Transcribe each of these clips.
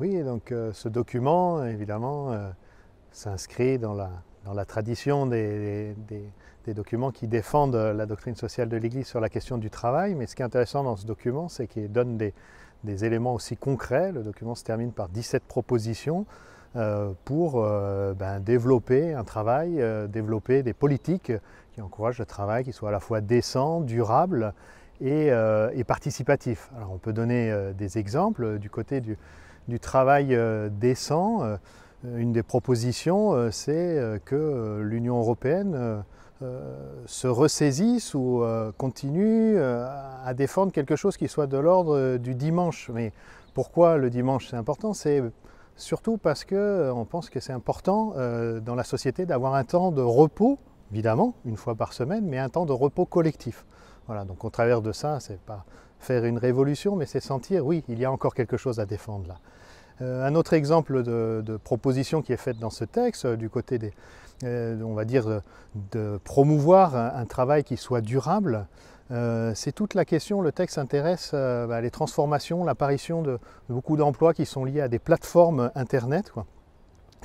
Oui, donc ce document, évidemment, s'inscrit dans la tradition des documents qui défendent la doctrine sociale de l'Église sur la question du travail. Mais ce qui est intéressant dans ce document, c'est qu'il donne des éléments aussi concrets. Le document se termine par 17 propositions pour développer un travail, développer des politiques qui encouragent le travail, qui soient à la fois décent, durable et participatif. Alors on peut donner des exemples du côté du travail décent. Une des propositions, c'est que l'Union européenne se ressaisisse ou continue à défendre quelque chose qui soit de l'ordre du dimanche. Mais pourquoi le dimanche c'est important? C'est surtout parce qu'on pense que c'est important dans la société d'avoir un temps de repos, évidemment, une fois par semaine, mais un temps de repos collectif. Voilà, donc au travers de ça, c'est pas faire une révolution, mais c'est sentir, oui, il y a encore quelque chose à défendre là. Un autre exemple de proposition qui est faite dans ce texte, du côté on va dire, de promouvoir un travail qui soit durable, c'est toute la question. Le texte s'intéresse à les transformations, l'apparition de beaucoup d'emplois qui sont liés à des plateformes Internet, quoi.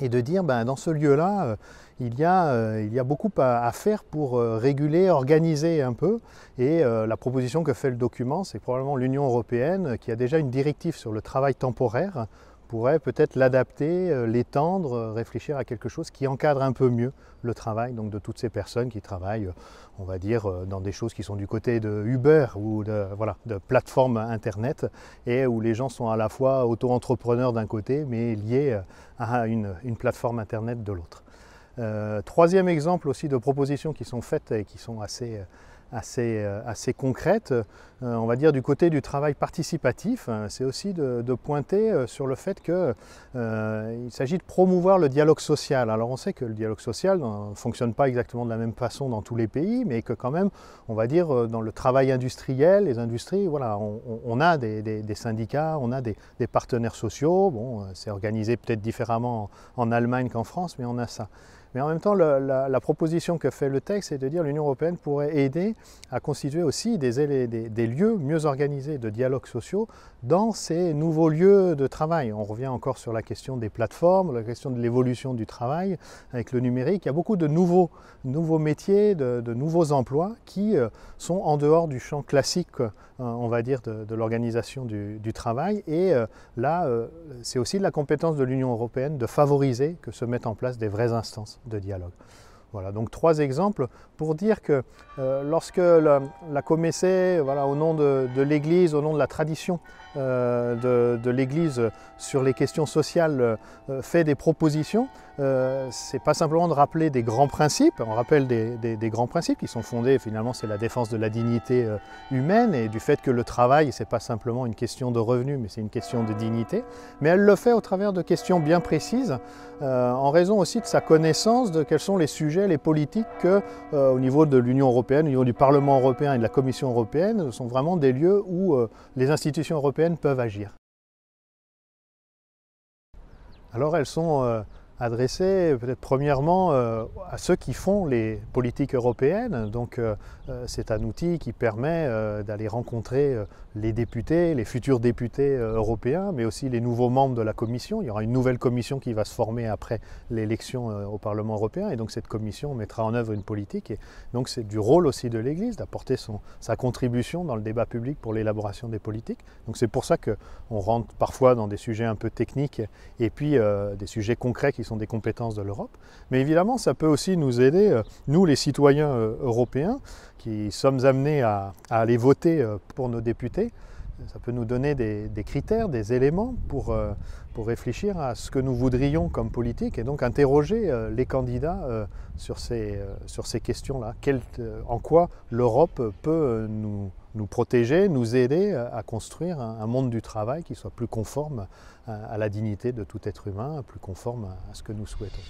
Et de dire, dans ce lieu-là, il y a beaucoup à faire pour réguler, organiser un peu. Et la proposition que fait le document, c'est probablement l'Union européenne qui a déjà une directive sur le travail temporaire, pourrait peut-être l'adapter, l'étendre, réfléchir à quelque chose qui encadre un peu mieux le travail donc de toutes ces personnes qui travaillent, on va dire, dans des choses qui sont du côté de Uber ou de plateformes Internet et où les gens sont à la fois auto-entrepreneurs d'un côté mais liés à une plateforme Internet de l'autre. Troisième exemple aussi de propositions qui sont faites et qui sont assez concrètes, on va dire du côté du travail participatif, c'est aussi de pointer sur le fait qu'il s'agit de promouvoir le dialogue social. Alors on sait que le dialogue social ne fonctionne pas exactement de la même façon dans tous les pays, mais que quand même, on va dire, dans le travail industriel, les industries, voilà, on a des syndicats, on a des partenaires sociaux. Bon, c'est organisé peut-être différemment en Allemagne qu'en France, mais on a ça. Mais en même temps, la proposition que fait le texte, c'est de dire que l'Union européenne pourrait aider à constituer aussi des lieux mieux organisés de dialogues sociaux dans ces nouveaux lieux de travail. On revient encore sur la question des plateformes, la question de l'évolution du travail avec le numérique. Il y a beaucoup de nouveaux métiers, de nouveaux emplois qui sont en dehors du champ classique, on va dire, de l'organisation du travail. Et là, c'est aussi de la compétence de l'Union européenne de favoriser que se mettent en place des vraies instances de dialogue. Voilà, donc 3 exemples pour dire que lorsque la Comessé, voilà, au nom de l'Église, au nom de la tradition de l'Église sur les questions sociales, fait des propositions, c'est pas simplement de rappeler des grands principes. On rappelle des grands principes qui sont fondés, finalement, c'est la défense de la dignité humaine et du fait que le travail, c'est pas simplement une question de revenus, mais c'est une question de dignité. Mais elle le fait au travers de questions bien précises, en raison aussi de sa connaissance de quels sont les sujets, les politiques que, au niveau de l'Union européenne, au niveau du Parlement européen et de la Commission européenne, sont vraiment des lieux où les institutions européennes peuvent agir. Alors elles sont adressées peut-être premièrement à ceux qui font les politiques européennes. Donc c'est un outil qui permet d'aller rencontrer les députés, les futurs députés européens, mais aussi les nouveaux membres de la Commission. Il y aura une nouvelle commission qui va se former après l'élection au Parlement européen, et donc cette commission mettra en œuvre une politique. Et donc c'est du rôle aussi de l'Église d'apporter sa contribution dans le débat public pour l'élaboration des politiques. Donc c'est pour ça qu'on rentre parfois dans des sujets un peu techniques et puis des sujets concrets qui sont des compétences de l'Europe. Mais évidemment, ça peut aussi nous aider, nous les citoyens européens, qui sommes amenés à aller voter pour nos députés. Ça peut nous donner des critères, des éléments pour réfléchir à ce que nous voudrions comme politique et donc interroger les candidats sur ces questions-là. En quoi l'Europe peut nous protéger, nous aider à construire un monde du travail qui soit plus conforme à la dignité de tout être humain, plus conforme à ce que nous souhaitons.